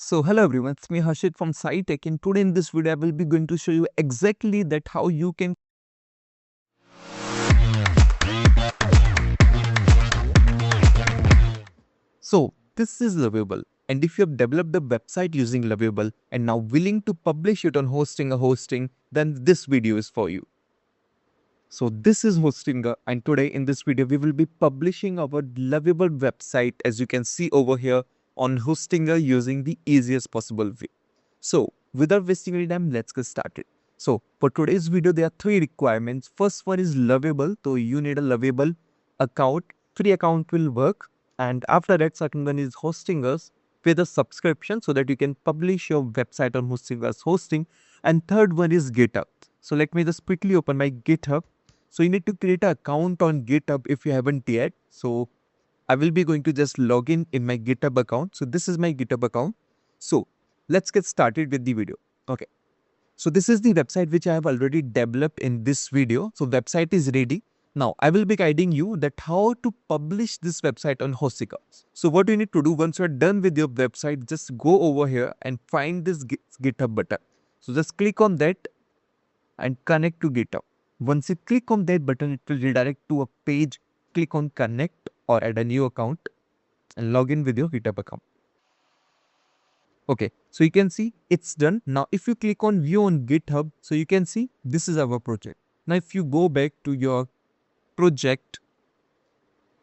So hello everyone, it's me Harshit from SciTech, and today in this video I will be going to show you exactly that how you can. So this is Lovable, and if you have developed a website using Lovable and now willing to publish it on hosting, then this video is for you. So this is Hostinger, and today in this video we will be publishing our Lovable website, as you can see over here, on Hostinger using the easiest possible way. So without wasting any time, let's get started. So for today's video, there are three requirements. First one is Lovable. So you need a Lovable account. Free account will work. And after that, second one is Hostingers with a subscription so that you can publish your website on Hostingers hosting. And third one is GitHub. So let me just quickly open my GitHub. So you need to create an account on GitHub if you haven't yet. So I will be going to just log in my GitHub account. So this is my GitHub account. So let's get started with the video. Okay. So this is the website which I have already developed in this video. So website is ready. Now I will be guiding you that how to publish this website on Hostika. So what you need to do once you are done with your website, just go over here and find this GitHub button. So just click on that and connect to GitHub. Once you click on that button, it will redirect to a page. Click on connect or add a new account and log in with your GitHub account. Okay, so you can see it's done. Now, if you click on view on GitHub, so you can see this is our project. Now, if you go back to your project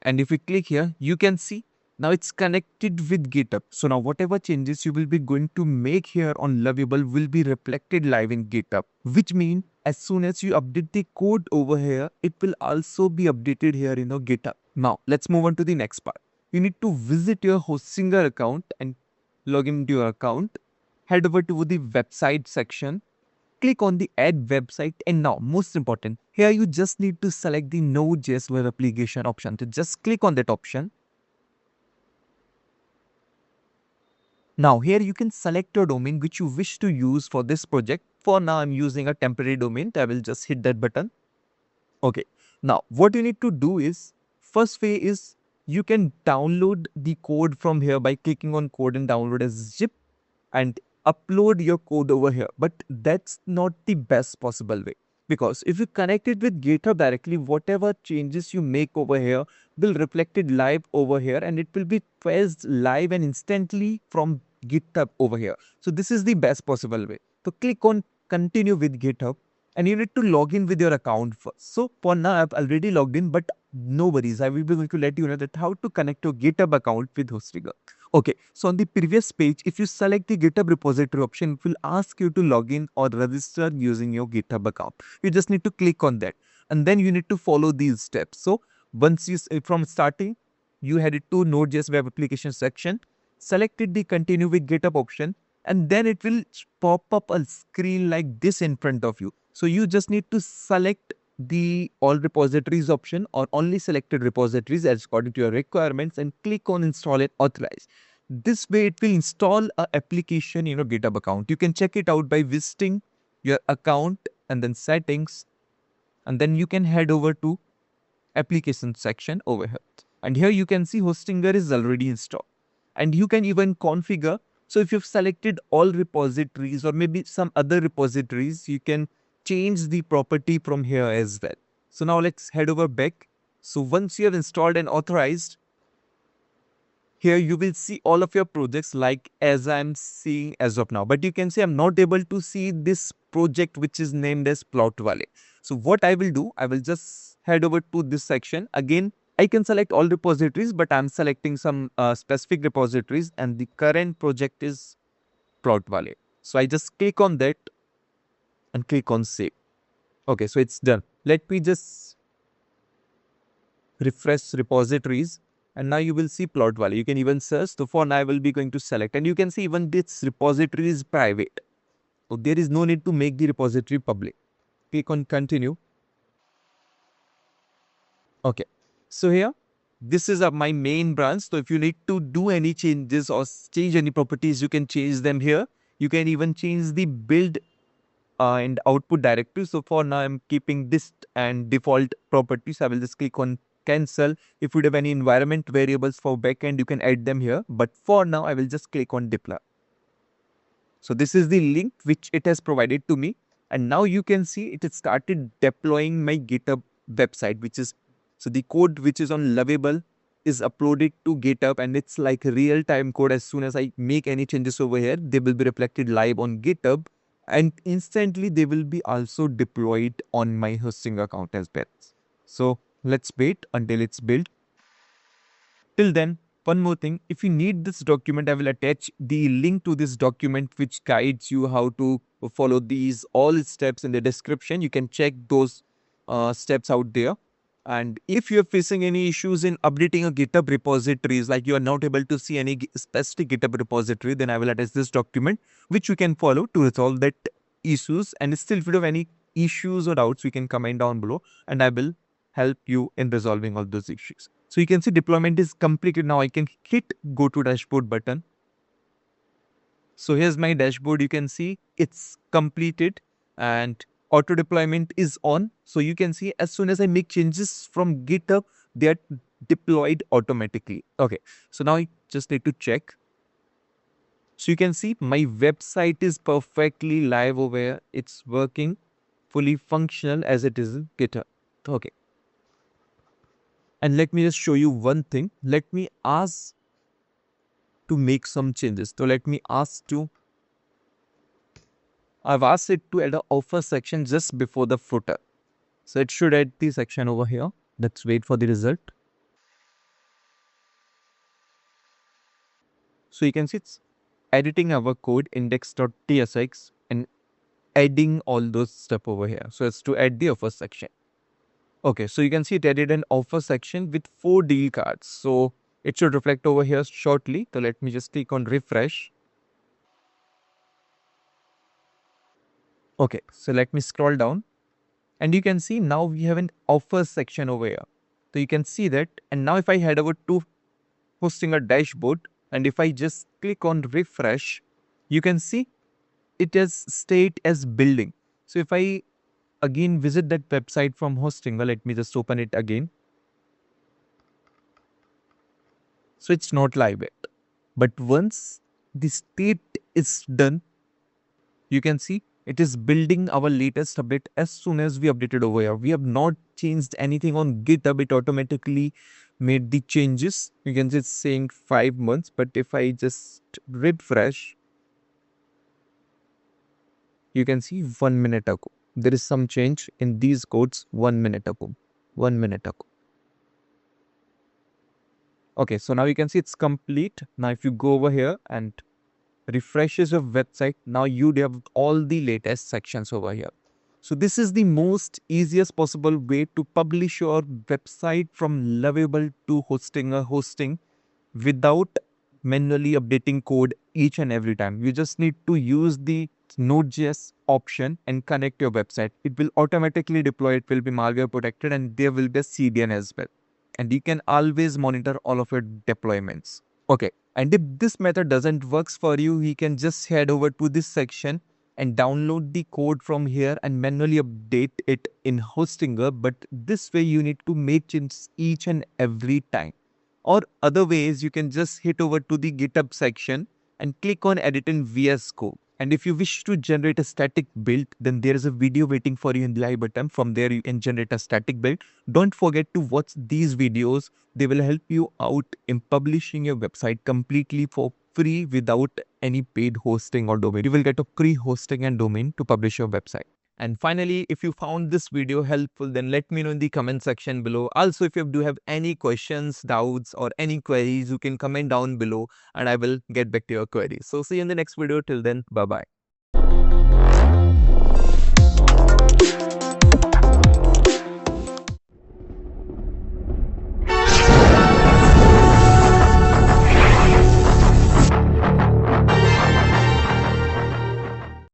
and if you click here, you can see now it's connected with GitHub. So now whatever changes you will be going to make here on Lovable will be reflected live in GitHub, which means as soon as you update the code over here, it will also be updated here in your GitHub. Now, let's move on to the next part. You need to visit your Hostinger account and log into your account, head over to the website section, click on the add website, and now most important, here you just need to select the Node.js web application option. So just click on that option. Now here you can select your domain which you wish to use for this project. For now I'm using a temporary domain. I will just hit that button. Okay. Now what you need to do is, first way is you can download the code from here by clicking on code and download as zip and upload your code over here. But that's not the best possible way, because if you connect it with GitHub directly, whatever changes you make over here will reflect it live over here and it will be fetched live and instantly from GitHub over here. So this is the best possible way. So click on continue with GitHub and you need to log in with your account first. So for now I've already logged in, but no worries, I will be going to let you know that how to connect your GitHub account with Hostinger. Okay, so on the previous page, if you select the GitHub repository option, it will ask you to log in or register using your GitHub account. You just need to click on that and then you need to follow these steps. So once you, from starting, you headed to Node.js web application section, selected the continue with GitHub option, and then it will pop up a screen like this in front of you. So you just need to select the all repositories option or only selected repositories as according to your requirements and click on install and authorize. This way it will install a application in your GitHub account. You can check it out by visiting your account and then settings, and then you can head over to application section over here. And here you can see Hostinger is already installed. And you can even configure. So if you've selected all repositories or maybe some other repositories, you can change the property from here as well. So now let's head over back. So once you have installed and authorized, here you will see all of your projects like as I'm seeing as of now. But you can see I'm not able to see this project which is named as Plot Wale. So what I will do, I will just head over to this section. Again, I can select all repositories, but I'm selecting some specific repositories and the current project is Plot Wale. So I just click on that and click on save. Okay, so it's done. Let me just refresh repositories and now you will see Plot Wale. You can even search. So for now I will be going to select, and you can see even this repository is private. So there is no need to make the repository public. Click on continue. Okay, so here this is my main branch. So if you need to do any changes or change any properties, you can change them here. You can even change the build and output directory. So for now I'm keeping this and default properties. I will just click on cancel. If you have any environment variables for backend, you can add them here. But for now I will just click on deploy. So this is the link which it has provided to me. And now you can see it has started deploying my GitHub website, which is, so the code which is on Lovable is uploaded to GitHub, and it's like real-time code. As soon as I make any changes over here, they will be reflected live on GitHub, and instantly they will be also deployed on my hosting account as well. So let's wait until it's built. Till then, one more thing, if you need this document, I will attach the link to this document which guides you how to follow these all steps in the description. You can check those steps out there. And if you're facing any issues in updating a GitHub repositories, like you are not able to see any specific GitHub repository, then I will attach this document which you can follow to resolve that issues. And still, if you have any issues or doubts, you can comment down below and I will help you in resolving all those issues. So you can see deployment is completed. Now I can hit go to dashboard button. So here's my dashboard. You can see it's completed and auto deployment is on. So you can see as soon as I make changes from GitHub, they are deployed automatically. Okay. So now I just need to check. So you can see my website is perfectly live over here. It's working fully functional as it is in GitHub. Okay. And let me just show you one thing. Let me ask to make some changes. So let me ask to, I've asked it to add an offer section just before the footer. So it should add the section over here. Let's wait for the result. So you can see it's editing our code index.tsx and adding all those stuff over here. So it's to add the offer section. Okay, so you can see it added an offer section with 4 deal cards. So it should reflect over here shortly. So let me just click on refresh. Okay, so let me scroll down and you can see now we have an offer section over here. So you can see that. And now if I head over to hosting a dashboard and if I just click on refresh, you can see it has stayed as building. So if I again visit that website from hosting, let me just open it again. So it's not live yet. But once the state is done, you can see it is building our latest update as soon as we updated over here. We have not changed anything on GitHub. It automatically made the changes. You can see it's saying 5 months. But if I just refresh, you can see 1 minute ago. There is some change in these codes 1 minute ago. 1 minute ago. Okay, so now you can see it's complete. Now if you go over here and refreshes your website, now you have all the latest sections over here. So this is the most easiest possible way to publish your website from Lovable to hosting without manually updating code each and every time. You just need to use the Node.js option and connect your website. It will automatically deploy. It will be malware protected and there will be a CDN as well. And you can always monitor all of your deployments. Okay. And if this method doesn't work for you, you can just head over to this section and download the code from here and manually update it in Hostinger. But this way you need to make changes each and every time. Or other ways, you can just hit over to the GitHub section and click on edit in VS Code. And if you wish to generate a static build, then there is a video waiting for you in the I button. From there, you can generate a static build. Don't forget to watch these videos. They will help you out in publishing your website completely for free without any paid hosting or domain. You will get a free hosting and domain to publish your website. And finally, if you found this video helpful, then let me know in the comment section below. Also, if you do have any questions, doubts, or any queries, you can comment down below and I will get back to your queries. So see you in the next video. Till then, bye-bye.